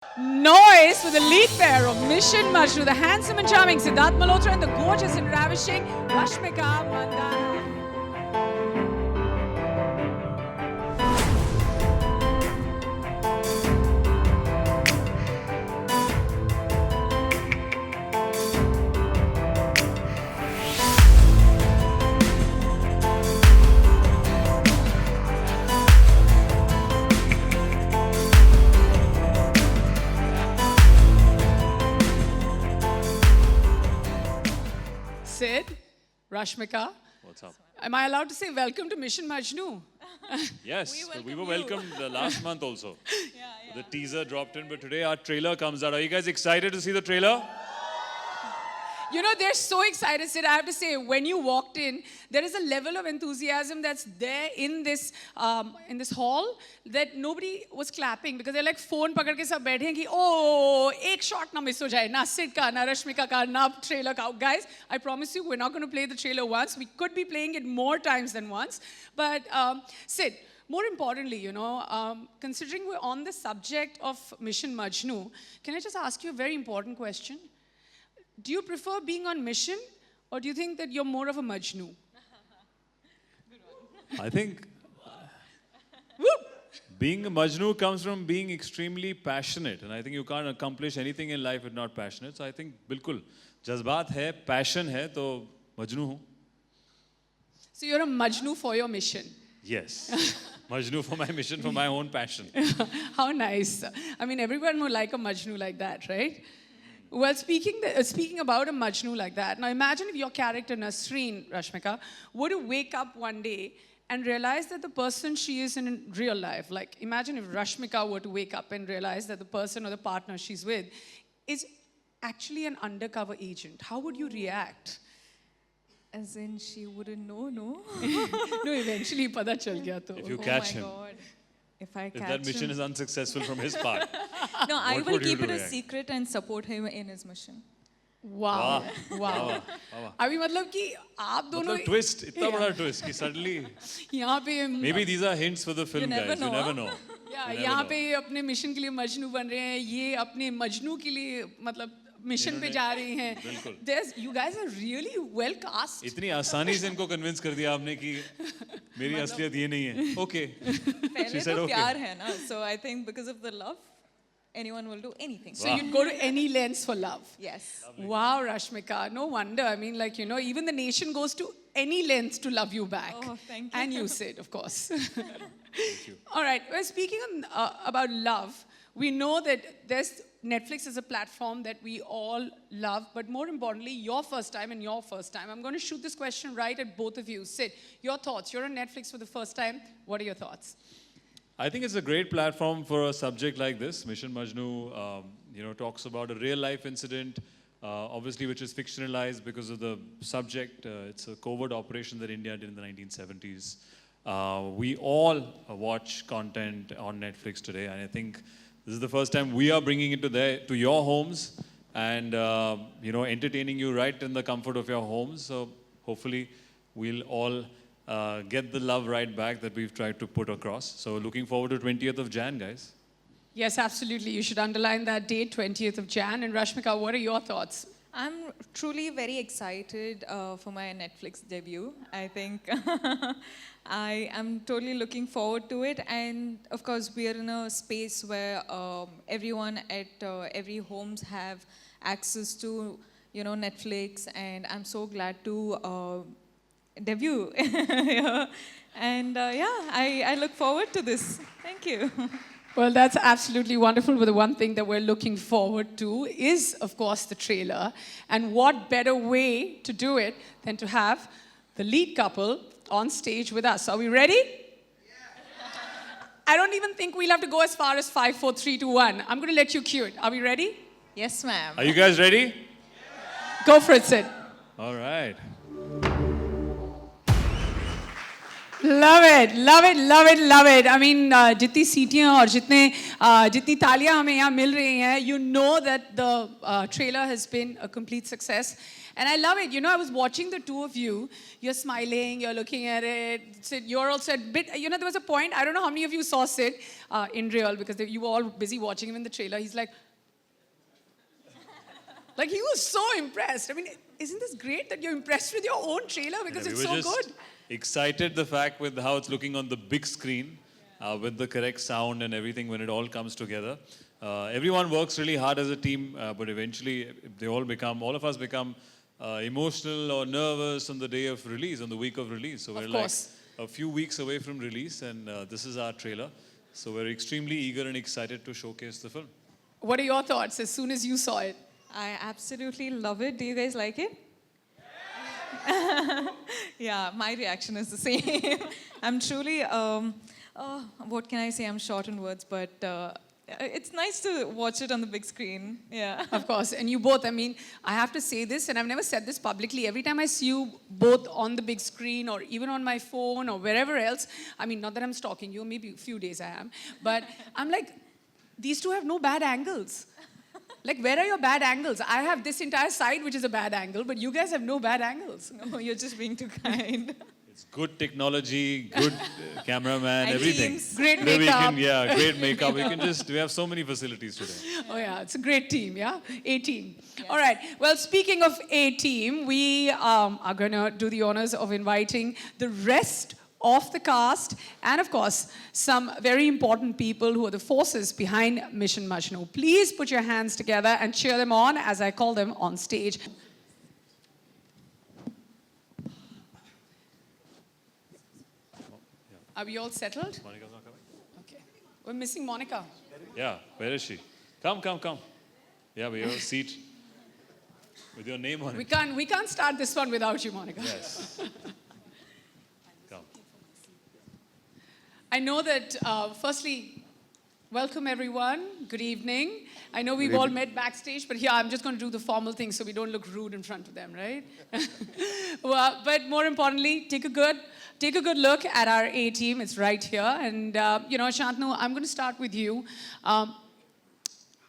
Noise for the lead pair of Mission Majnu, the handsome and charming Sidharth Malhotra and the gorgeous and ravishing Rashmika Mandanna. Sid, Rashmika. What's up? Am I allowed to say welcome to Mission Majnu? Yes, we were welcomed last month also. The teaser dropped in, but today our trailer comes out. Are you guys excited to see the trailer? You know, they're so excited, Sid. I have to say, when you walked in, there is a level of enthusiasm that's there in this hall that nobody was clapping because they're like phone pakad ke sab baithe hain ki oh ek shot na miss ho jaye na Sid ka na Rashmika ka na trailer ka. Guys, I promise you we're not going to play the trailer once. We could be playing it more times than once. But Sid, more importantly, you know, considering we're on the subject of Mission Majnu, can I just ask you a very important question? Do you prefer being on mission, or do you think that you're more of a Majnu? I think being a Majnu comes from being extremely passionate, and I think you can't accomplish anything in life if not passionate. So I think बिल्कुल जज्बात है, passion है, तो Majnu हूँ. So you're a Majnu for your mission. Yes, Majnu for my mission, for my own passion. How nice. I mean, everyone would like a Majnu like that, right? Well, speaking about a Majnu like that, now imagine if your character Nasreen, Rashmika, were to wake up one day and realize that the person she is in real life, like imagine if Rashmika were to wake up and realize that the person or the partner she's with is actually an undercover agent. How would you react? As in, she wouldn't know, no? No, eventually pata chal gaya to. If you catch him, God. If I if catch that mission him. is unsuccessful from his part, No, I what will would you keep it do a react? secret and support him in his mission. Wow. Wow. अभी मतलब कि आप दोनों मतलब twist, इतना बड़ा twist कि suddenly यहाँ पे maybe these are hints for the film, never guys. You know. never know. यहाँ पे अपने मिशन के लिए मजनू बन रहे हैं, ये अपने मजनू के लिए मतलब मिशन पे जा रही हैं. There's, you guys are really well cast. इतनी आसानी से इनको convince कर दिया आपने कि मेरी असलियत ये नहीं है. Okay. पहले said तो okay. प्यार है ना, so I think because of the love, anyone will do anything. So you'd go to any lengths for love. Yes. Wow, Rashmika, no wonder. I mean, like, you know, even the nation goes to any lengths to love you back. Oh, thank you. And you said, of course. Thank you. All right, well, speaking about love, we know that Netflix is a platform that we all love, but more importantly, your first time. I'm going to shoot this question right at both of you. Sid, your thoughts. You're on Netflix for the first time. What are your thoughts? I think it's a great platform for a subject like this. Mission Majnu, you know, talks about a real life incident, obviously which is fictionalized because of the subject. It's a covert operation that India did in the 1970s. We all watch content on Netflix today, and I think this is the first time we are bringing it to your homes and you know, entertaining you right in the comfort of your homes. So hopefully we'll all get the love right back that we've tried to put across. So looking forward to 20th of Jan, guys. Yes, absolutely. You should underline that date, 20th of Jan. And Rashmika, what are your thoughts? I'm truly very excited for my Netflix debut. I think I am totally looking forward to it. And of course, we are in a space where everyone at every homes have access to, you know, Netflix. And I'm so glad to debut. Yeah. And yeah, I look forward to this. Thank you. Well, that's absolutely wonderful. But the one thing that we're looking forward to is, of course, the trailer. And what better way to do it than to have the lead couple on stage with us. Are we ready? Yeah. I don't even think we'll have to go as far as 5, 4, 3, 2, 1. I'm going to let you cue it. Are we ready? Yes, ma'am. Are you guys ready? Yeah. Go for it, Sid. All right. Love it, love it, love it, love it. I mean, जितनी सीटियाँ और जितनी तालियाँ हमें यहाँ मिल रही हैं, you know that the trailer has been a complete success. And I love it. You know, I was watching the two of you. You're smiling, you're looking at it. Sid, you're also a bit, you know, there was a point, I don't know how many of you saw Sid in real because you were all busy watching him in the trailer. He's like he was so impressed. I mean, isn't this great that you're impressed with your own trailer because Yeah, it's we were so just good? excited the fact with how it's looking on the big screen, with the correct sound and everything when it all comes together. Everyone works really hard as a team, but eventually all of us become emotional or nervous on the day of release, on the week of release. So we're like course. a few weeks away from release, and this is our trailer. So we're extremely eager and excited to showcase the film. What are your thoughts as soon as you saw it? I absolutely love it. Do you guys like it? Yeah, my reaction is the same. I'm truly, what can I say? I'm short on words, but it's nice to watch it on the big screen. Yeah. Of course, and you both, I mean, I have to say this, and I've never said this publicly. Every time I see you both on the big screen or even on my phone or wherever else, I mean, not that I'm stalking you, maybe a few days I am, but I'm like, these two have no bad angles. Like, where are your bad angles? I have this entire side, which is a bad angle, but you guys have no bad angles. No, you're just being too kind. It's good technology, good cameraman, And everything. teams. Great You know, makeup. great makeup. We have so many facilities today. Oh, yeah, it's a great team, yeah? A-team. All right, well, speaking of A-team, we are going to do the honors of inviting the rest of the cast and, of course, some very important people who are the forces behind Mission Majnu. Please put your hands together and cheer them on as I call them on stage. Are we all settled? Monica's not coming? Okay. We're missing Monica. Yeah, where is she? Come. Yeah, we have a seat with your name on it. We can't start this one without you, Monica. Yes. Come. I know that, firstly, welcome everyone. Good evening. I know we've all met backstage, but here I'm just going to do the formal thing so we don't look rude in front of them, right? Well, but more importantly, take a good look at our A-team. It's right here. And, you know, Shantanu, I'm going to start with you.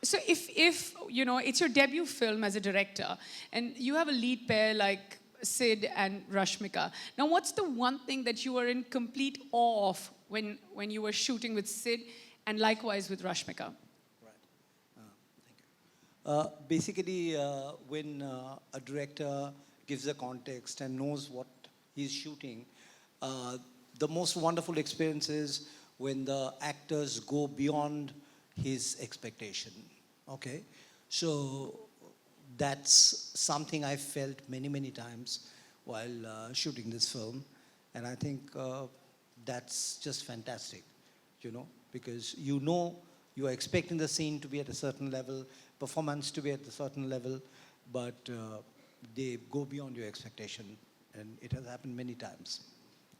So if, you know, it's your debut film as a director, and you have a lead pair like Sid and Rashmika. Now, what's the one thing that you were in complete awe of when you were shooting with Sid, and likewise with Rashmika? Thank you. Basically, when a director gives a context and knows what he's shooting, the most wonderful experience is when the actors go beyond his expectation. Okay? So that's something I felt many times while shooting this film. And I think that's just fantastic, you know, because you know you are expecting the scene to be at a certain level, performance to be at a certain level, but they go beyond your expectation. And it has happened many times.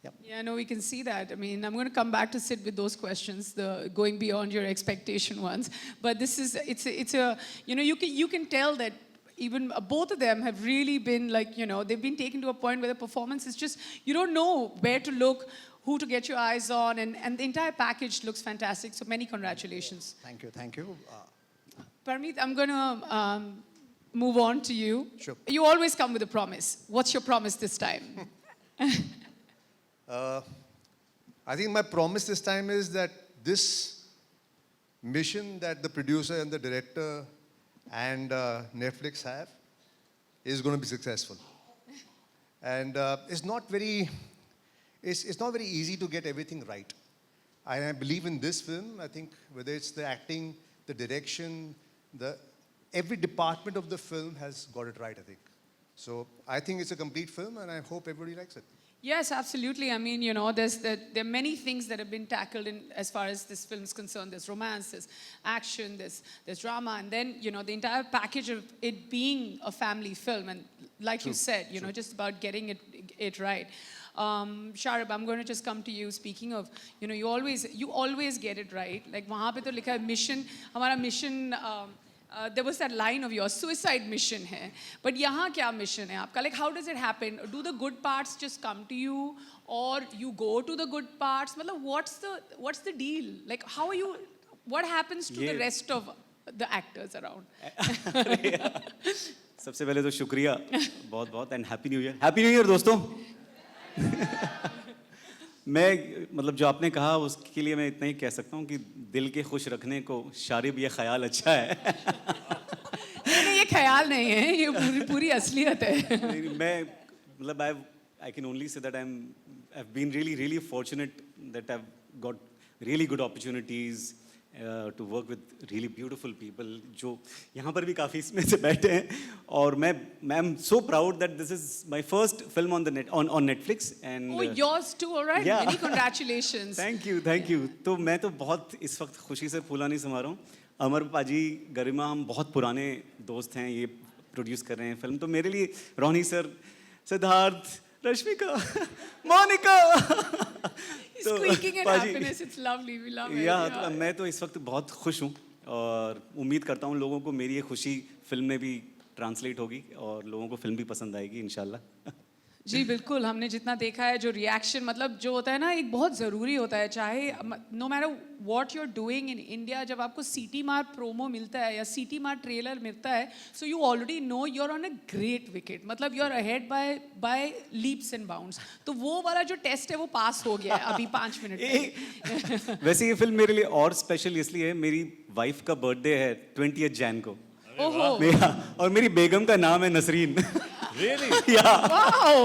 Yep. Yeah, no, we can see that. I mean, I'm going to come back to Sid with those questions, the going beyond your expectation ones. But this is, it's a, you know, you can tell that even both of them have really been like, you know, they've been taken to a point where the performance is just, you don't know where to look, who to get your eyes on, and the entire package looks fantastic. So many congratulations. Thank you. Parmeet, I'm going to move on to you. Sure. You always come with a promise. What's your promise this time? I think my promise this time is that this mission that the producer and the director and Netflix have is going to be successful. And it's not very easy to get everything right. And I believe in this film. I think whether it's the acting, the direction, every department of the film has got it right, I think. So I think it's a complete film, and I hope everybody likes it. Yes, absolutely. I mean, you know, there are many things that have been tackled in as far as this film is concerned. There's romance, there's action, there's drama, and then, you know, the entire package of it being a family film, and like you said, you know, just about getting it right. Sharab, I'm going to just come to you. Speaking of, you know, you always get it right. Like, वहाँ पे तो लिखा है mission, हमारा mission there was that line of yours, suicide mission hai. But यहाँ क्या mission है आपका? Like how does it happen? Do the good parts just come to you, or you go to the good parts? मतलब what's the deal? Like how are you? What happens to the rest of the actors around? सबसे पहले तो शुक्रिया बहुत बहुत and happy new year दोस्तों। मैं मतलब जो आपने कहा उसके लिए मैं इतना ही कह सकता हूँ कि दिल के खुश रखने को शारिब ये ख्याल अच्छा है। नहीं ये ख्याल नहीं है, ये पूरी असलियत है। मैं मतलब I can only say that I've been really fortunate that I've got really good opportunities to work with really beautiful people जो यहाँ पर भी काफ़ी इसमें से बैठे हैं, और मैं I'm so proud that this is my first film on Netflix and oh yours too, all right, yeah. many congratulations. thank you तो मैं तो बहुत इस वक्त खुशी से फूला नहीं समा रहा हूँ। अमर पाजी, गरिमा, हम बहुत पुराने दोस्त हैं, ये प्रोड्यूस कर रहे हैं फिल्म, तो मेरे लिए Ronnie sir, Siddharth, Rashmika, Monika Squeaking in happiness, it's lovely, we love it. तो मैं तो इस वक्त बहुत खुश हूँ और उम्मीद करता हूँ लोगों को मेरी ये खुशी फिल्म में भी ट्रांसलेट होगी और लोगों को फिल्म भी पसंद आएगी इंशाल्लाह। जी बिल्कुल, हमने जितना देखा है जो रिएक्शन मतलब जो होता है ना, एक बहुत ज़रूरी होता है, चाहे no matter what you are doing in India, जब आपको सीटी मार प्रोमो मिलता है या सीटी मार ट्रेलर मिलता है, so you already know you are on a great wicket, मतलब you are ahead by leaps and bounds. तो वो वाला जो टेस्ट है वो पास हो गया है अभी 5 मिनट में। वैसे ये फिल्म मेरे लिए और स्पेशल इसलिए है, मेरी वाइफ का बर्थडे है 20 जैन को। ओहो। और मेरी बेगम का नाम है Nasreen. Really? Yeah. Wow.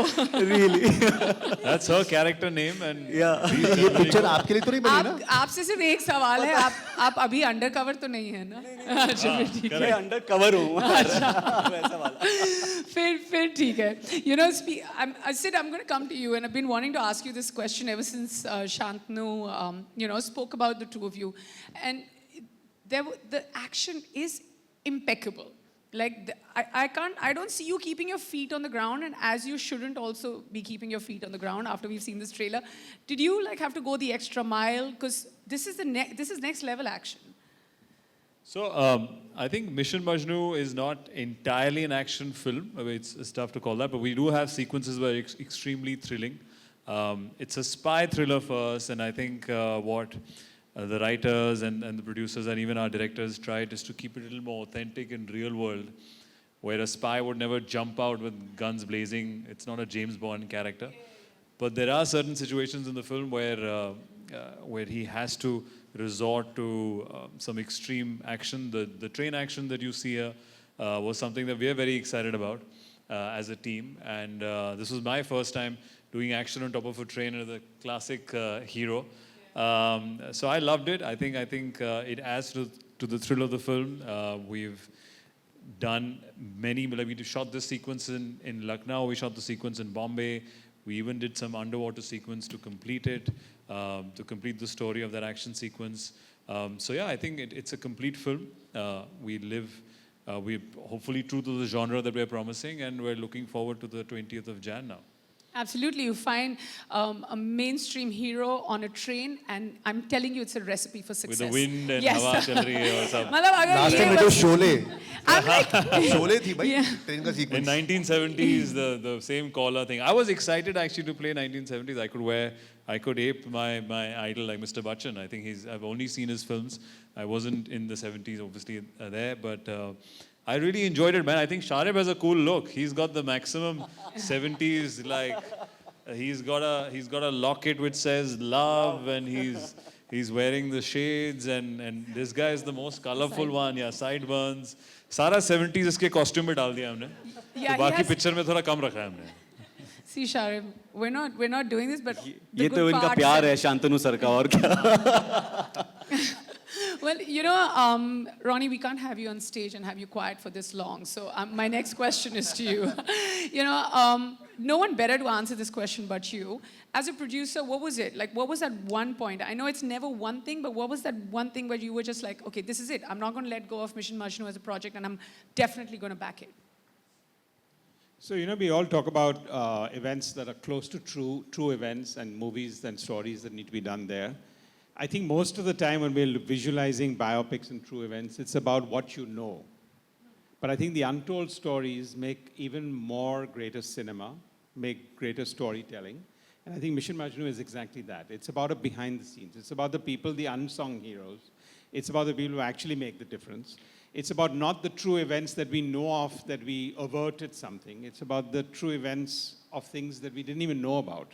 Really. That's her character name and Yeah. ये पिक्चर आपके लिए तो नहीं बनी ना? आपसे सिर्फ एक सवाल है, आप अभी अंडर कवर तो नहीं है ना? अच्छा फिर ठीक है। मैं अंडर कवर हूँ। वैसा वाला। फिर ठीक है। You know, Sid, I'm going to come to you, and I've been wanting to ask you this question ever since Shantanu, spoke about the two of you, and the action is impeccable. Like I don't see you keeping your feet on the ground, and as you shouldn't also be keeping your feet on the ground after we've seen this trailer. Did you like have to go the extra mile? Because this is next level action. So I think Mission Majnu is not entirely an action film. I mean, it's tough to call that, but we do have sequences where it's extremely thrilling. It's a spy thriller for us, and I think what the writers and the producers and even our directors tried is to keep it a little more authentic and real world, where a spy would never jump out with guns blazing. It's not a James Bond character. But there are certain situations in the film where he has to resort to some extreme action. The train action that you see here was something that we are very excited about as a team. And this was my first time doing action on top of a train as a classic hero. So I loved it. I think it adds to the thrill of the film. We've done many, like we shot this sequence in Lucknow, we shot the sequence in Bombay. We even did some underwater sequence to complete it, to complete the story of that action sequence. So yeah, I think it's a complete film. We're hopefully true to the genre that we're promising, and we're looking forward to the 20th of Jan now. Absolutely, you find a mainstream hero on a train, and I'm telling you, it's a recipe for success. With the wind and yes. hawa chal rahi hai or something. मतलब अगर last ये time में जो बस- Sholay I'm like, Sholay थी भाई, Yeah. Train का In sequence. 1970s, the same collar thing. I was excited actually to play 1970s. I could ape my idol like Mr. Bachchan. I think I've only seen his films. I wasn't in the 70s, obviously, there, but I really enjoyed it, man. I think Sharib has a cool look. He's got the maximum 70s, like, he's got a locket which says love, and he's wearing the shades, and this guy is the most colorful one. Yeah, sideburns. सारा 70s इसके costume में डाल दिया हमने. Yeah, तो he बाकी has- picture में थोड़ा कम रखा है हमने. see Sharib, we're not doing this, but the ये good तो इनका parts प्यार are- है शांतनु सर का, और क्या। Well, Ronnie, we can't have you on stage and have you quiet for this long. So my next question is to you. No one better to answer this question but you. As a producer, what was it? Like, what was that one point? I know it's never one thing, but what was that one thing where you were just like, okay, this is it. I'm not going to let go of Mission Majnu as a project, and I'm definitely going to back it. So, we all talk about events that are close to true events and movies and stories that need to be done there. I think most of the time when we're visualizing biopics and true events, it's about what you know. But I think the untold stories make even more greater cinema, make greater storytelling. And I think Mission Majnu is exactly that. It's about a behind the scenes. It's about the people, the unsung heroes. It's about the people who actually make the difference. It's about not the true events that we know of, that we averted something. It's about the true events of things that we didn't even know about.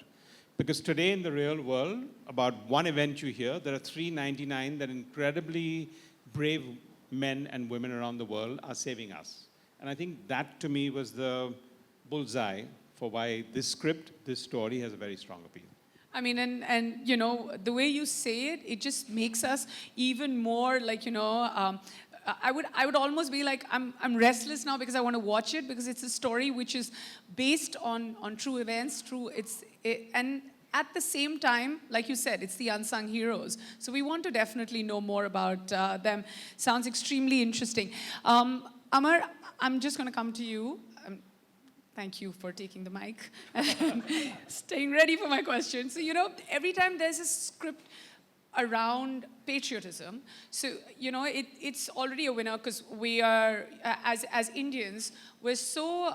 Because today in the real world, about one event you hear, there are 399 that incredibly brave men and women around the world are saving us. And I think that to me was the bullseye for why this script, this story has a very strong appeal. I mean, and you know, the way you say it, it just makes us even more like, you know, I would almost be like, I'm restless now because I want to watch it, because it's a story which is based on true events, and at the same time, like you said, it's the unsung heroes. So we want to definitely know more about them. Sounds extremely interesting. Amar, I'm just going to come to you. Thank you for taking the mic and staying ready for my question. So, you know, every time there's a script around patriotism, so, you know, it's already a winner, because we are, as Indians, we're so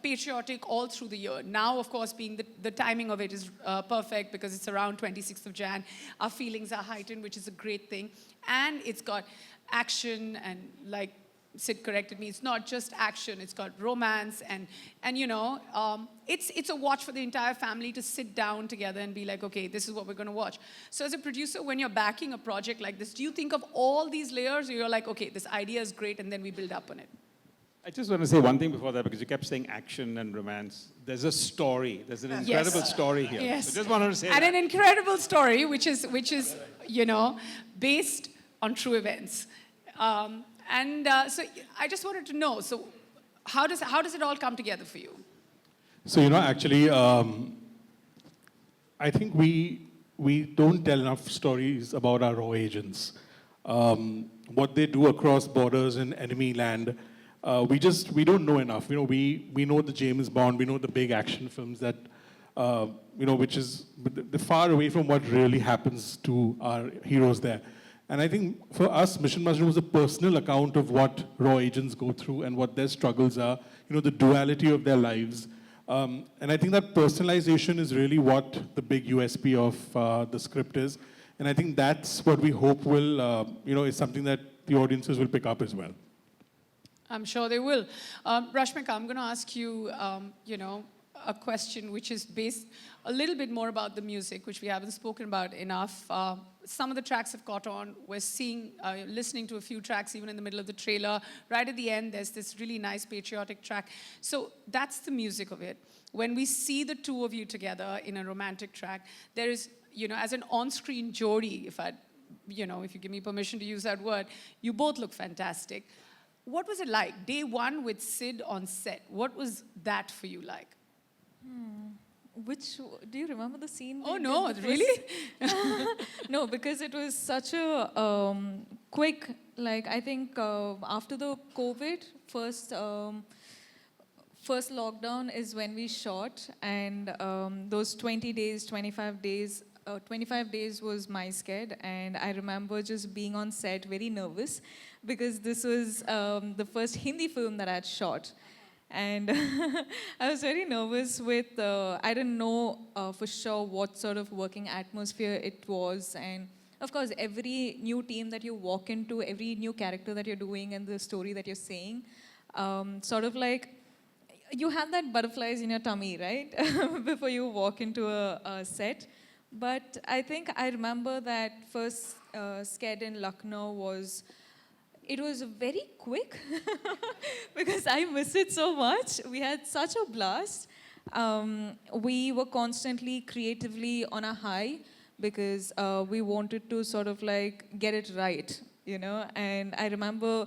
patriotic all through the year. Now, of course, being the timing of it is perfect, because it's around 26th of Jan. Our feelings are heightened, which is a great thing. And it's got action, and like Sid corrected me, it's not just action, it's got romance, and you know, it's a watch for the entire family to sit down together and be like, okay, this is what we're going to watch. So as a producer, when you're backing a project like this, do you think of all these layers, or you're like, okay, this idea is great, and then we build up on it? I just want to say one thing before that, because you kept saying action and romance. There's a story. There's an incredible story here. Yes. So just wanted to say and that. an incredible story, which is you know, based on true events. So I just wanted to know, so how does it all come together for you? So, you know, actually, I think we don't tell enough stories about our raw agents. What they do across borders in enemy land, we don't know enough. You know, we know the James Bond, we know the big action films that, you know, which is they're far away from what really happens to our heroes there. And I think for us, Mission Majnu was a personal account of what raw agents go through and what their struggles are, you know, the duality of their lives. And I think that personalization is really what the big USP of the script is. And I think that's what we hope will, you know, is something that the audiences will pick up as well. I'm sure they will. Rashmika, I'm going to ask you, you know, a question which is based a little bit more about the music, which we haven't spoken about enough. Some of the tracks have caught on. We're listening to a few tracks even in the middle of the trailer. Right at the end, there's this really nice patriotic track. So that's the music of it. When we see the two of you together in a romantic track, there is, you know, as an on-screen Jodi, if you give me permission to use that word, you both look fantastic. What was it like, day one with Sid on set? What was that for you like? Do you remember the scene? Oh no, really? No, because it was such a quick, like I think after the COVID, first lockdown is when we shot, and those 20 days, 25 days, 25 days was my sked, and I remember just being on set very nervous, because this was the first Hindi film that I had shot. And I was very nervous with, I didn't know for sure what sort of working atmosphere it was. And of course, every new team that you walk into, every new character that you're doing and the story that you're saying, sort of like, you have that butterflies in your tummy, right? Before you walk into a set. But I think I remember that first sked in Lucknow it was very quick because I miss it so much. We had such a blast. We were constantly creatively on a high because we wanted to sort of like get it right, you know. And I remember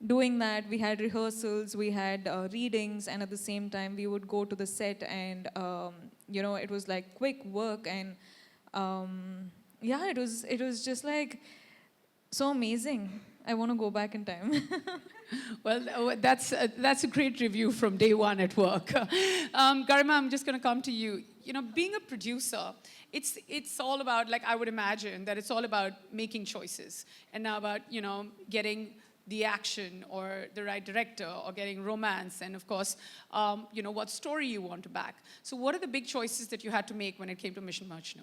doing that. We had rehearsals, we had readings, and at the same time we would go to the set, and you know, it was like quick work, and yeah, it was just like so amazing. I want to go back in time. Well, that's a great review from day one at work. Garima, I'm just going to come to you. You know, being a producer, it's all about, like I would imagine, that it's all about making choices, and now about, you know, getting the action or the right director or getting romance and of course, what story you want to back. So what are the big choices that you had to make when it came to Mission Majnu?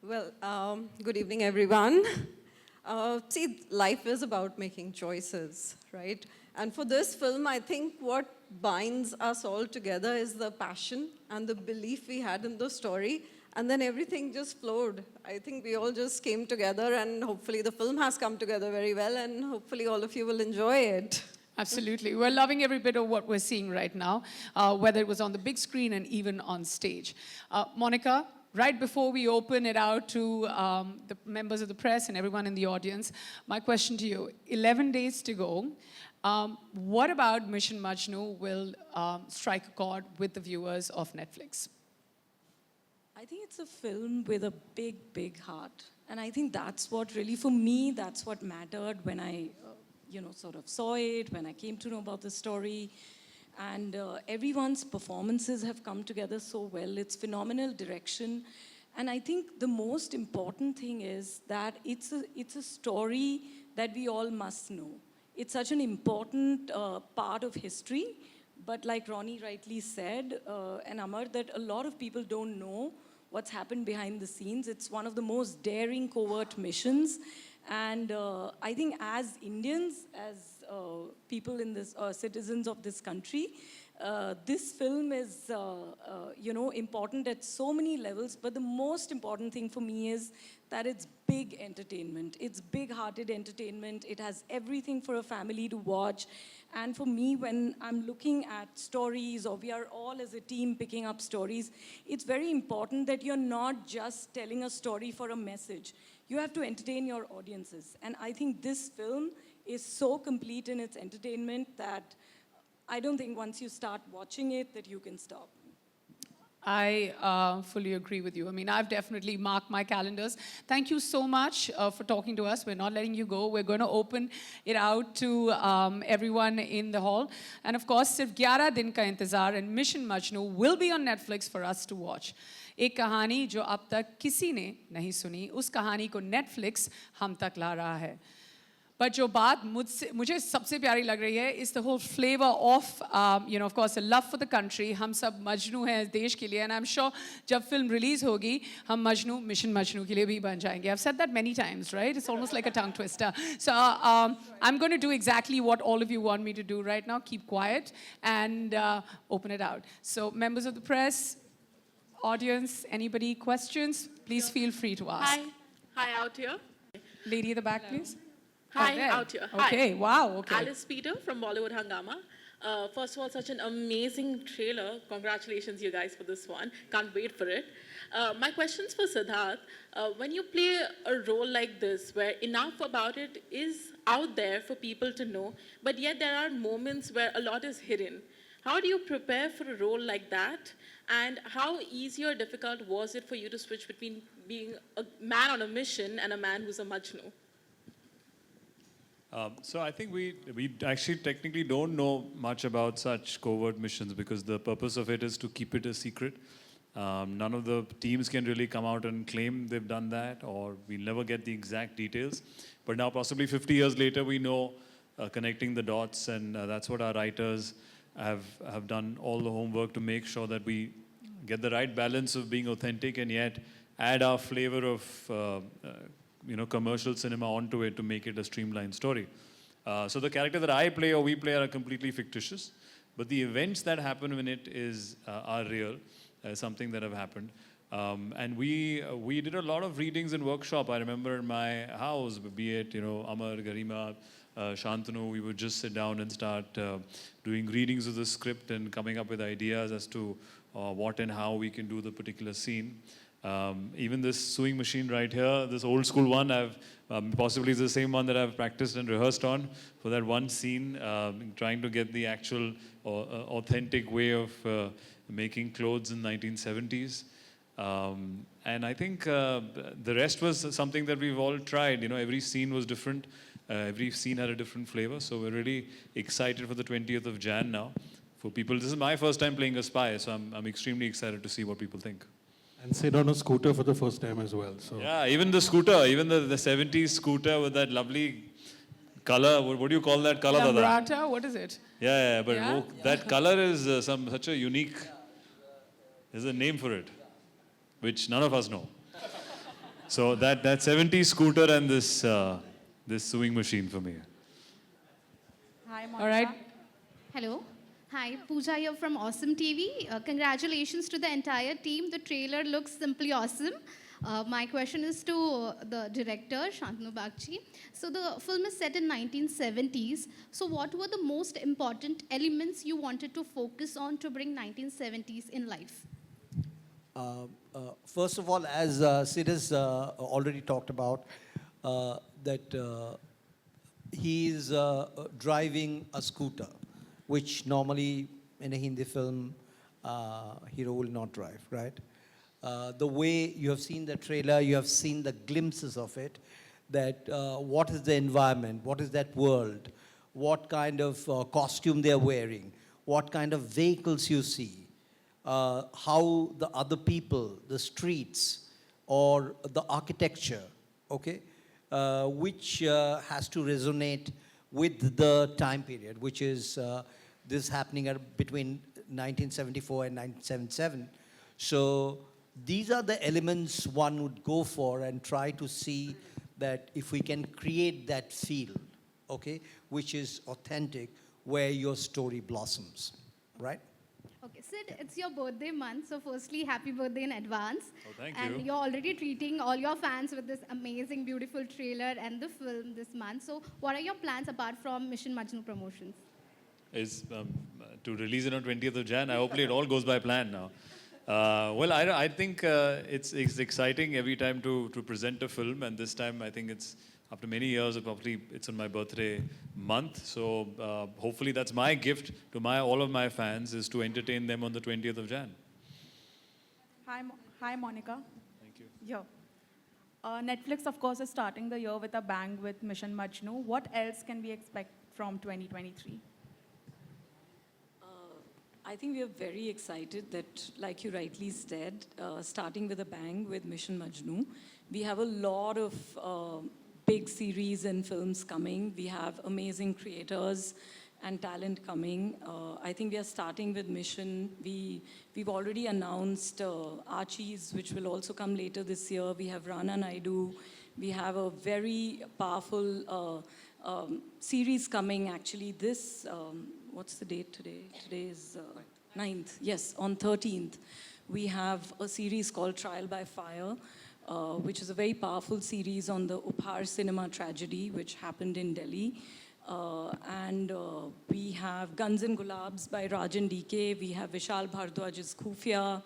Well, good evening, everyone. See, life is about making choices, right? And for this film, I think what binds us all together is the passion and the belief we had in the story. And then everything just flowed. I think we all just came together, and hopefully the film has come together very well, and hopefully all of you will enjoy it. Absolutely. We're loving every bit of what we're seeing right now, whether it was on the big screen and even on stage. Monica, right before we open it out to the members of the press and everyone in the audience, my question to you, 11 days to go. What about Mission Majnu will strike a chord with the viewers of Netflix? I think it's a film with a big, big heart. And I think that's what really, for me, that's what mattered when I, sort of saw it, when I came to know about the story. And everyone's performances have come together so well. It's phenomenal direction. And I think the most important thing is that it's a story that we all must know. It's such an important part of history. But like Ronnie rightly said, and Amar, that a lot of people don't know what's happened behind the scenes. It's one of the most daring covert missions. And I think as Indians, as people in this, citizens of this country, this film is, important at so many levels. But the most important thing for me is that it's big entertainment. It's big-hearted entertainment. It has everything for a family to watch. And for me, when I'm looking at stories, or we are all as a team picking up stories, it's very important that you're not just telling a story for a message. You have to entertain your audiences. And I think this film is so complete in its entertainment that I don't think once you start watching it that you can stop. I fully agree with you. I mean, I've definitely marked my calendars. Thank you so much for talking to us. We're not letting you go. We're going to open it out to everyone in the hall. And of course, Sirf 11 din ka intezar and Mission Majnu will be on Netflix for us to watch. एक कहानी जो अब तक किसी ने नहीं सुनी, उस कहानी को Netflix हम तक ला रहा है. But जो बात मुझे सबसे प्यारी लग रही है is the whole flavor of, of course, a love for the country. हम सब मजनू हैं देश के लिए, and I'm sure जब film release होगी, हम मजनू, Mission Majnu के लिए भी बन जाएंगे. I've said that many times, right? It's almost like a tongue twister. So I'm going to do exactly what all of you want me to do right now. Keep quiet and open it out. So members of the press, audience, anybody questions? Please feel free to ask. Hi out here. Lady at the back, please. Hi, there. out here. Okay, Hi. wow, okay. Alice Peter from Bollywood Hangama. First of all, such an amazing trailer. Congratulations, you guys, for this one. Can't wait for it. My question's for Sidharth. When you play a role like this, where enough about it is out there for people to know, but yet there are moments where a lot is hidden. How do you prepare for a role like that? And how easy or difficult was it for you to switch between being a man on a mission and a man who's a Majnu? So I think we actually technically don't know much about such covert missions because the purpose of it is to keep it a secret. None of the teams can really come out and claim they've done that, or we'll never get the exact details. But now, possibly 50 years later, we know connecting the dots, and that's what our writers have done all the homework to make sure that we get the right balance of being authentic and yet add our flavor of commercial cinema onto it to make it a streamlined story. So the character that I play or we play are completely fictitious, but the events that happen in it are real, something that have happened. And we did a lot of readings and workshop. I remember in my house, be it Amar, Garima, Shantanu, we would just sit down and start doing readings of the script and coming up with ideas as to what and how we can do the particular scene. Even this sewing machine right here, this old school one, I've possibly is the same one that I've practiced and rehearsed on for that one scene, trying to get the actual authentic way of making clothes in 1970s. And I think the rest was something that we've all tried. Every scene was different. Every scene had a different flavor. So we're really excited for the 20th of Jan now. For people, this is my first time playing a spy, so I'm extremely excited to see what people think. And sit on a scooter for the first time as well. So Yeah, even the scooter, even the 70s scooter with that lovely color. What do you call that color? Dada? Lambrata, what is it? Yeah, but Yeah? that color is such a unique. There's a name for it, which none of us know. So that 70s scooter and this sewing machine for me. Hi, Monica. All right. Hello. Hi, Pooja here from Awesome TV. Congratulations to the entire team. The trailer looks simply awesome. My question is to the director, Shantanu Bagchi. So the film is set in 1970s. So what were the most important elements you wanted to focus on to bring 1970s in life? First of all, as Sid has already talked about, that he is driving a scooter, which normally in a Hindi film, hero will not drive, right? The way you have seen the trailer, you have seen the glimpses of it, that what is the environment, what is that world, what kind of costume they're wearing, what kind of vehicles you see, how the other people, the streets, or the architecture, okay, which has to resonate with the time period, which is this happening between 1974 and 1977. So these are the elements one would go for and try to see that if we can create that feel, okay, which is authentic, where your story blossoms, right? Okay, Sid, it's your birthday month, so firstly, happy birthday in advance. Oh, thank And you. you're already treating all your fans with this amazing, beautiful trailer and the film this month. So what are your plans apart from Mission Majnu promotions? Is to release it on 20th of Jan. Hopefully it all goes by plan now. Well, I think it's exciting every time to present a film, and this time I think it's after many years. Probably it's on my birthday month, so hopefully that's my gift to all of my fans, is to entertain them on the 20th of Jan. Hi, Monica. Thank you. Yeah. Netflix, of course, is starting the year with a bang with Mission Majnu. What else can we expect from 2023? I think we are very excited that, like you rightly said, starting with a bang with Mission Majnu. We have a lot of big series and films coming. We have amazing creators and talent coming. I think we are starting with Mission. We've already announced Archies, which will also come later this year. We have Rana Naidu. We have a very powerful series coming actually this, what's the date today? Today is 9th. Yes, on 13th. We have a series called Trial by Fire, which is a very powerful series on the Upar cinema tragedy, which happened in Delhi. And we have Guns and Gulabs by Rajan DK. We have Vishal Bhardwaj's Khufia.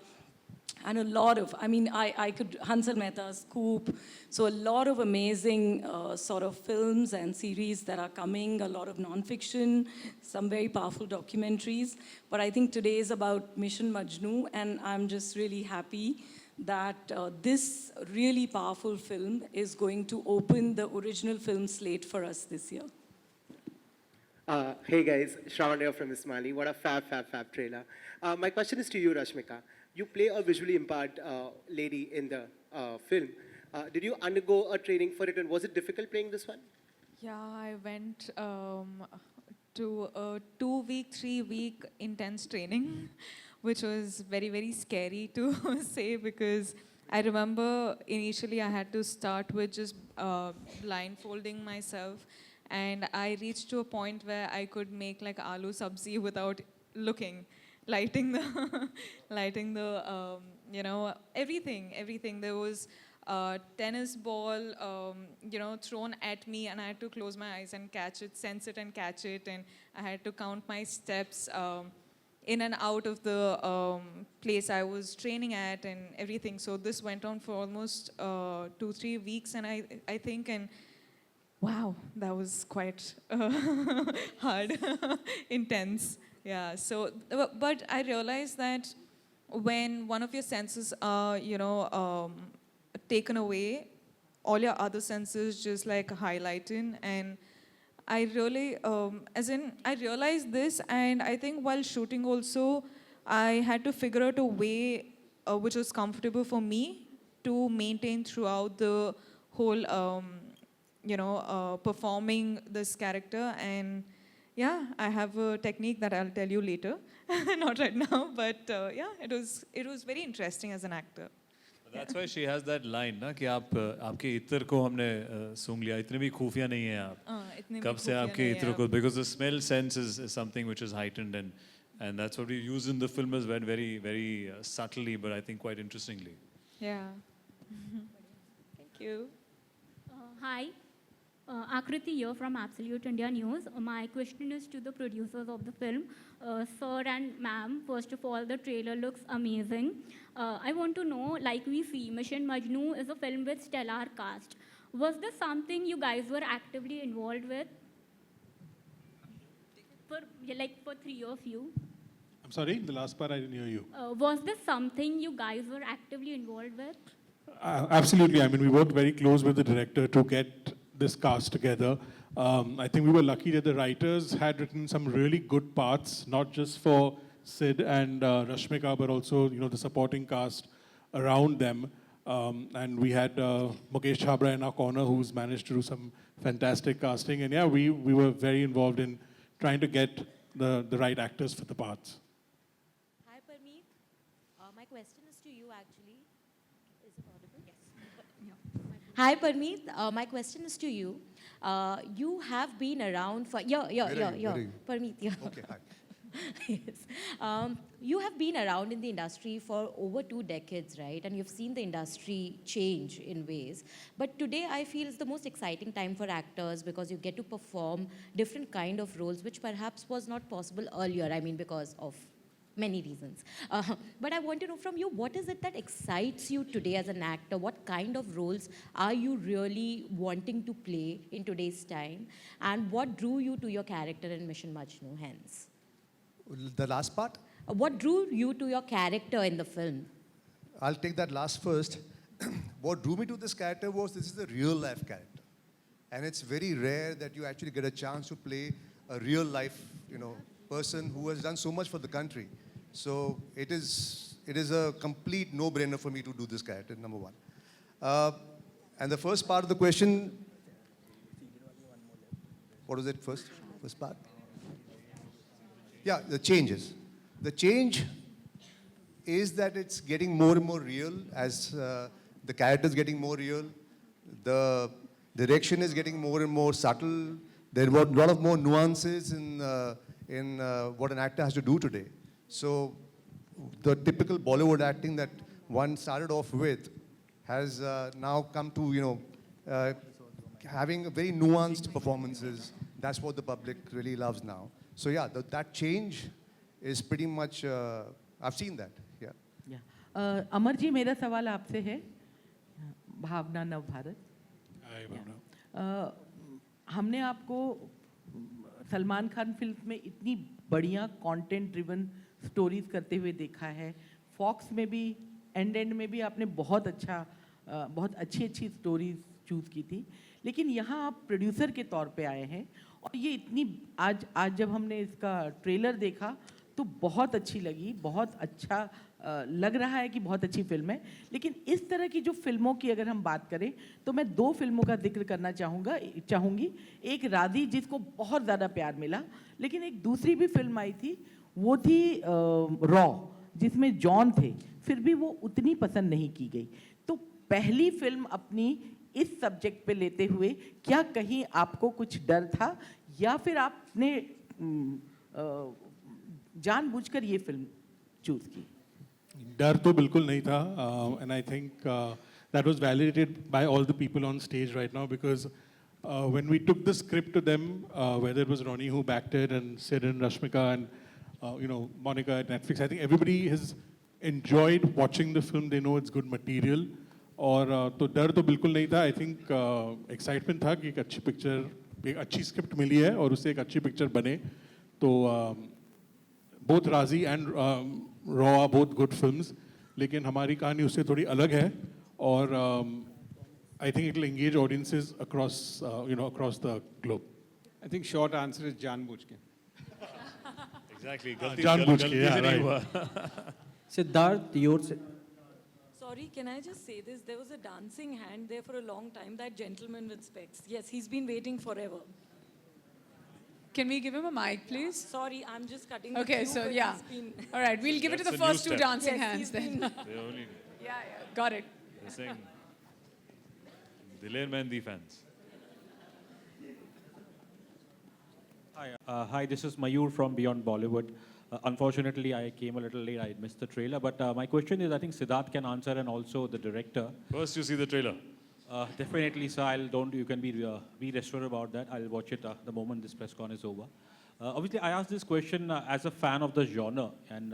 And a lot of, I could, Hansal Mehta's Scoop. So a lot of amazing sort of films and series that are coming, a lot of non-fiction, some very powerful documentaries. But I think today is about Mission Majnu, and I'm just really happy that this really powerful film is going to open the original film slate for us this year. Hey guys, Shravan here from Ismaili. What a fab trailer. My question is to you, Rashmika. You play a visually impaired lady in the film. Did you undergo a training for it, and was it difficult playing this one? Yeah, I went to a 2-week, 3-week intense training, which was very, very scary to say, because I remember initially I had to start with just blindfolding myself, and I reached to a point where I could make like aloo sabzi without looking, lighting the, everything. There was a tennis ball, thrown at me, and I had to close my eyes and catch it, sense it and catch it, and I had to count my steps in and out of the place I was training at and everything. So this went on for almost 2-3 weeks, and I think, and wow, that was quite hard, intense. Yeah, so, but I realized that when one of your senses are, taken away, all your other senses just like highlighten. And I really, I realized this, and I think while shooting also, I had to figure out a way which was comfortable for me to maintain throughout the whole performing this character. And yeah, I have a technique that I'll tell you later, not right now. But yeah, it was very interesting as an actor. That's why she has that line ना कि आप आपके इत्र को हमने सूंघ लिया, इतने भी खुफिया नहीं हैं आप, इतने भी कब से खुफिया आपके नहीं इत्र हैं को, because the smell sense is something which is heightened, and that's what we use in the film as well, very very subtly, but I think quite interestingly. Yeah. Thank you. Hi, Akriti here from Absolute India News. My question is to the producers of the film. Sir and ma'am, first of all, the trailer looks amazing. I want to know, like we see, Mission Majnu is a film with stellar cast. Was this something you guys were actively involved with? For three of you. I'm sorry, the last part I didn't hear you. Was this something you guys were actively involved with? Absolutely. I mean, we worked very close with the director to get this cast together. I think we were lucky that the writers had written some really good parts, not just for Sid and Rashmika, but also the supporting cast around them. And we had Mukesh Chabra in our corner, who's managed to do some fantastic casting. And yeah, we were very involved in trying to get the right actors for the parts. Hi, Parmeet. My question is to you, actually. Is it audible? Yes. Hi, Parmeet. My question is to you. You have been around for... Parmeet, yeah. Okay, hi. Yes. You have been around in the industry for over 2 decades, right? And you've seen the industry change in ways. But today, I feel it's the most exciting time for actors because you get to perform different kind of roles, which perhaps was not possible earlier. I mean, because of many reasons. But I want to know from you, what is it that excites you today as an actor? What kind of roles are you really wanting to play in today's time? And what drew you to your character in Mission Majnu, hence? The last part? What drew you to your character in the film? I'll take that last first. What drew me to this character was this is a real life character. And it's very rare that you actually get a chance to play a real life, person who has done so much for the country. So it is a complete no-brainer for me to do this character, number one. And the first part of the question, what was it first? First part? Yeah, the changes. The change is that it's getting more and more real as the character is getting more real. The direction is getting more and more subtle. There are a lot of more nuances in what an actor has to do today. So the typical Bollywood acting that one started off with has now come to, having very nuanced performances. That's what the public really loves now. So yeah, that change is pretty much, I've seen that, yeah. Amar ji, मेरा सवाल आपसे है, भावना नव भारत. हमने आपको Salman Khan film में इतनी बढ़िया कंटेंट ड्रिवन स्टोरीज करते हुए देखा है. फॉक्स में भी एंड में भी आपने बहुत अच्छी स्टोरीज चूज़ की थी. लेकिन यहाँ आप प्रोड्यूसर के तौर पे आए हैं और ये इतनी आज जब हमने इसका ट्रेलर देखा तो बहुत अच्छी लगी, बहुत अच्छा लग रहा है कि बहुत अच्छी फिल्म है. लेकिन इस तरह की जो फिल्मों की अगर हम बात करें तो मैं 2 फिल्मों का जिक्र करना चाहूँगी. एक राधी, जिसको बहुत ज़्यादा प्यार मिला, लेकिन एक दूसरी भी फिल्म आई थी, वो थी रॉ, जिसमें जॉन थे, फिर भी वो उतनी पसंद नहीं की गई. तो पहली फिल्म अपनी इस सब्जेक्ट पे लेते हुए क्या कहीं आपको कुछ डर था या फिर आपने जानबूझकर ये फिल्म चूज की? डर तो बिल्कुल नहीं था, and I think that was validated by all the people on stage right now, because when we took the script to them, whether it was Ronnie who backed it and Sid and Rashmika and Monica at Netflix, I think everybody has enjoyed watching the film. They know it's good material. और तो डर तो बिल्कुल नहीं था. I think excitement था कि एक अच्छी पिक्चर, एक अच्छी स्क्रिप्ट मिली है और उससे एक अच्छी पिक्चर बने. तो बोथ राजी एंड रॉ आर बोथ गुड फिल्म्स, लेकिन हमारी कहानी उससे थोड़ी अलग है और I think it will engage audiences across the globe. I think short answer is जानबूझ के. एग्जैक्टली, जानबूझ के. Right. Sidharth, Sorry, can I just say this? There was a dancing hand there for a long time, that gentleman with specs. Yes, he's been waiting forever. Can we give him a mic, please? Sorry, I'm just cutting the Okay, queue, so but yeah. he's been... All right, we'll give it to the That's a new first two step. dancing Yes, hands he's then. been- They only, Yeah, got it. they're saying, Dilair Mehndi fans. Hi, this is Mayur from Beyond Bollywood. Unfortunately, I came a little late. I missed the trailer. But my question is, I think Sidharth can answer, and also the director. First, you see the trailer. Definitely, sir. You can be assured about that. I'll watch it the moment this press con is over. Obviously, I asked this question as a fan of the genre, and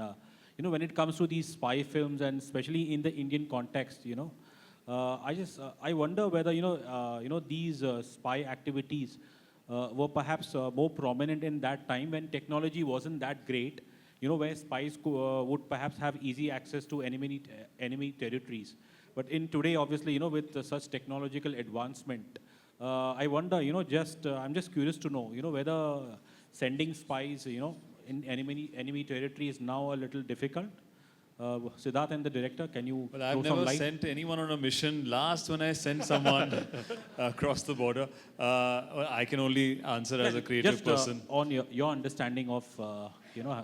when it comes to these spy films, and especially in the Indian context, I wonder whether these spy activities were perhaps more prominent in that time when technology wasn't that great, where spies would perhaps have easy access to enemy territories. But in today, obviously, with such technological advancement, I wonder, I'm just curious to know, whether sending spies, in enemy territory is now a little difficult. Sidharth and the director, can you Well, I've throw some never light? sent anyone on a mission. Last, when I sent someone across the border, I can only answer as a creative Just person. on your understanding of,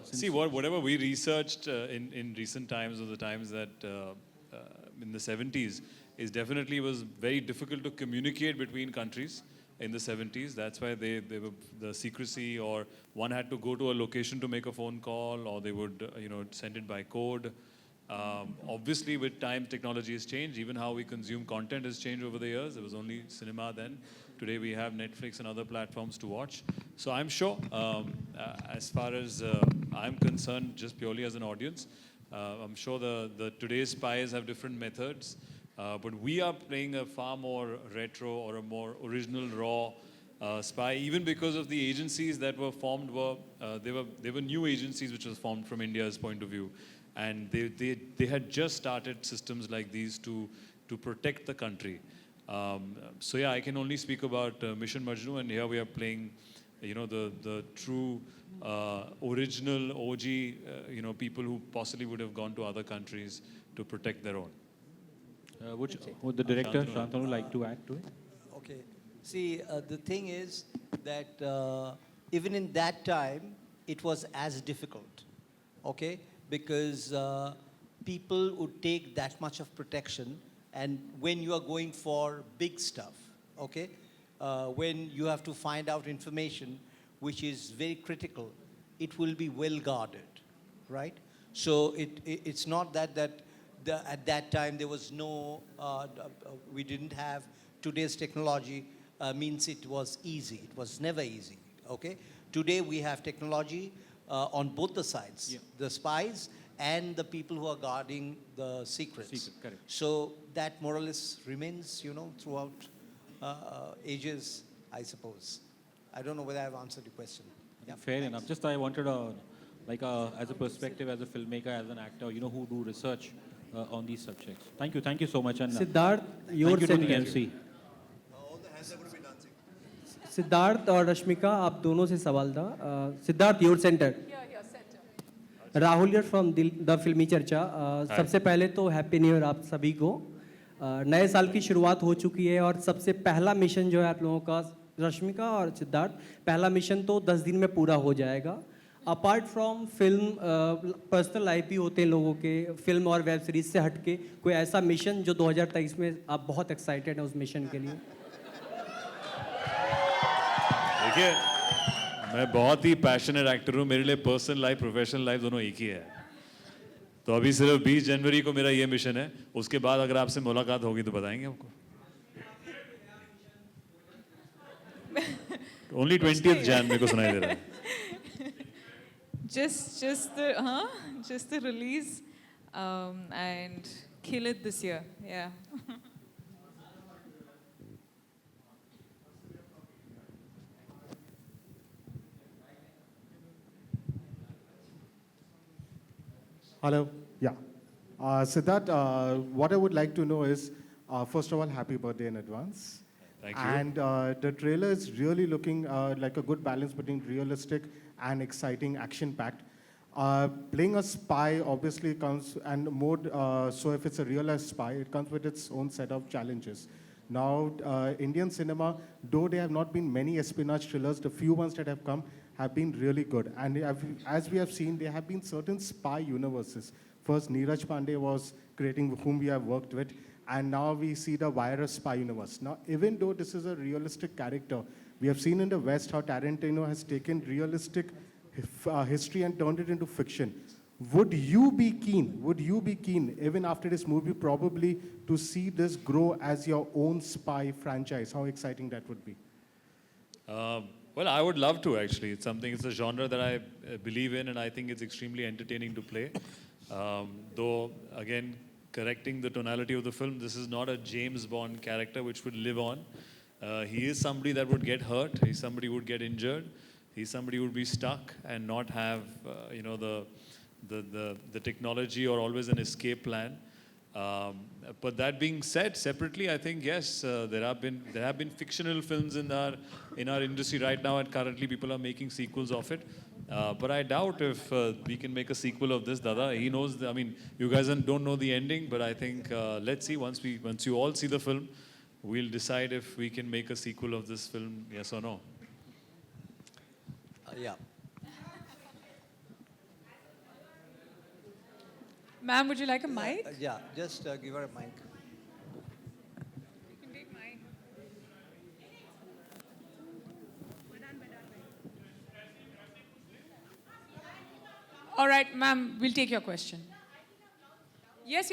since See, whatever we researched in recent times, or the times that in the 70s, is definitely was very difficult to communicate between countries in the 70s. That's why they were the secrecy, or one had to go to a location to make a phone call, or they would send it by code. Obviously, with time, technology has changed. Even how we consume content has changed over the years. There was only cinema then. Today we have Netflix and other platforms to watch. So I'm sure, as far as I'm concerned, just purely as an audience, I'm sure the today's spies have different methods. But we are playing a far more retro or a more original, raw spy, even because of the agencies that were formed. They were new agencies which was formed from India's point of view, and they had just started systems like these to protect the country. So yeah, I can only speak about Mission Majnu, and here we are playing, the true original OG, people who possibly would have gone to other countries to protect their own. Would the director, Shantanu, like to add to it? Okay. See, the thing is that even in that time, it was as difficult, okay? Because people would take that much of protection, and when you are going for big stuff, okay? When you have to find out information which is very critical, it will be well guarded, right? So it's not that at that time there was no, we didn't have today's technology means it was easy. It was never easy, okay? Today we have technology on both the sides, the spies and the people who are guarding the secrets. Correct. So that more or less remains, throughout ages, I suppose. I don't know whether I've answered your question. Yeah. Fair enough. Just I wanted as a perspective, as a filmmaker, as an actor, who do research on these subjects. Thank you so much. And Siddharth, your thank you to the center. MC. Siddharth और रश्मिका, आप दोनों से सवाल था. Siddharth, your centre. Rahul यार from the फिल्मी चर्चा. सबसे पहले तो हैप्पी न्यू ईयर आप सभी को. नए साल की शुरुआत हो चुकी है, और सबसे पहला मिशन जो है आप लोगों का, रश्मिका और सिद्धार्थ, पहला मिशन तो 10 दिन में पूरा हो जाएगा. Apart from film, personal life भी होते हैं लोगों के, फिल्म और वेब सीरीज से हटके कोई ऐसा मिशन जो 2023 में आप बहुत एक्साइटेड हैं उस मिशन के लिए? देखिए, मैं बहुत ही पैशनेट एक्टर हूँ. मेरे लिए पर्सनल लाइफ, प्रोफेशनल लाइफ दोनों एक ही है. तो अभी सिर्फ 20 जनवरी को मेरा ये मिशन है. उसके बाद अगर आपसे मुलाकात होगी तो बताएंगे आपको. Only 20th Jan मेरे को सुनाई दे रहा है. Just the release and kill it this year. Yeah. Hello. Yeah. Sidharth, what I would like to know is, first of all, happy birthday in advance. Thank you. And the trailer is really looking like a good balance between realistic and exciting, action-packed. Playing a spy obviously comes, and more so if it's a real life spy, it comes with its own set of challenges. Now, Indian cinema, though there have not been many espionage thrillers, the few ones that have come have been really good. And as we have seen, there have been certain spy universes. First, Neeraj Pandey was creating, whom we have worked with, and now we see the virus spy universe. Now, even though this is a realistic character, we have seen in the West how Tarantino has taken realistic history and turned it into fiction. Would you be keen, even after this movie, probably to see this grow as your own spy franchise? How exciting that would be. Well, I would love to, actually. It's a genre that I believe in, and I think it's extremely entertaining to play. Though, again, correcting the tonality of the film, this is not a James Bond character which would live on. He is somebody that would get hurt. He's somebody who would get injured. He's somebody who would be stuck and not have, the technology or always an escape plan. But that being said, separately, I think yes, there have been fictional films in our industry right now, and currently people are making sequels of it. But I doubt if we can make a sequel of this, Dada. He knows. You guys don't know the ending, but I think let's see once you all see the film, we'll decide if we can make a sequel of this film, yes or no. Yeah. Ma'am, would you like a mic? Yeah, just give her a mic. You can take mine. All right, ma'am, we'll take your question. Yes.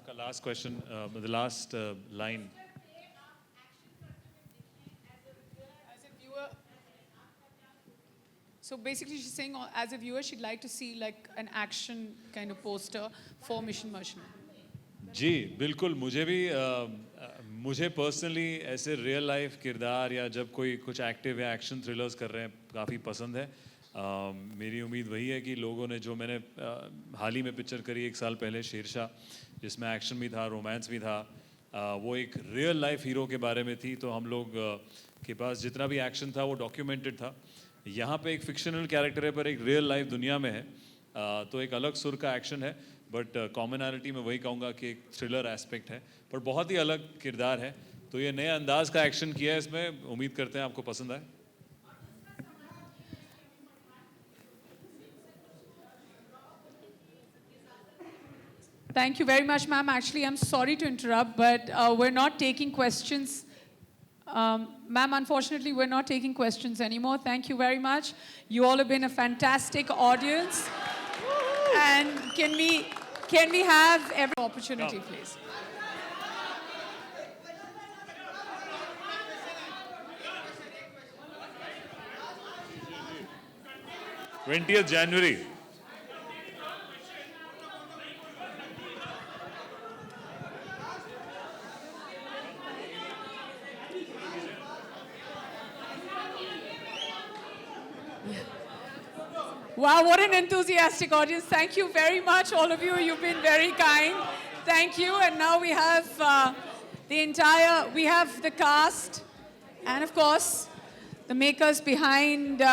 आपका last question, the last line. So basically, she's saying, as a viewer, she'd like to see like an action kind of poster for Mission Majnu. जी बिल्कुल मुझे personally ऐसे real life किरदार या जब कोई कुछ active या एक्शन थ्रिलर्स कर रहे हैं काफ़ी पसंद है. मेरी उम्मीद वही है कि लोगों ने जो मैंने हाल ही में पिक्चर करी 1 साल पहले शेरशाह, जिसमें एक्शन भी था, रोमांस भी था, वो एक रियल लाइफ हीरो के बारे में थी. तो हम लोग के पास जितना भी एक्शन था वो डॉक्यूमेंटेड था. यहाँ पे एक फिक्शनल कैरेक्टर है पर एक रियल लाइफ दुनिया में है, तो एक अलग सुर का एक्शन है. बट कॉमनैलिटी में वही कहूँगा कि एक थ्रिलर एस्पेक्ट है, पर बहुत ही अलग किरदार है. तो ये नए अंदाज का एक्शन किया है इसमें, उम्मीद करते हैं आपको पसंद आए. Thank you very much, ma'am. Actually, I'm sorry to interrupt, but we're not taking questions. Ma'am, unfortunately, we're not taking questions anymore. Thank you very much. You all have been a fantastic audience. And can we have every opportunity, please? January 20th. Wow, what an enthusiastic audience. Thank you very much, all of you. You've been very kind. Thank you. And now we have we have the cast and, of course, the makers behind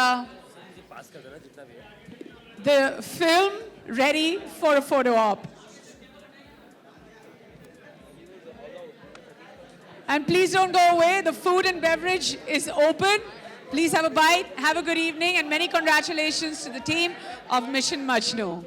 the film ready for a photo op. And please don't go away. The food and beverage is open. Please have a bite, have a good evening, and many congratulations to the team of Mission Majnu.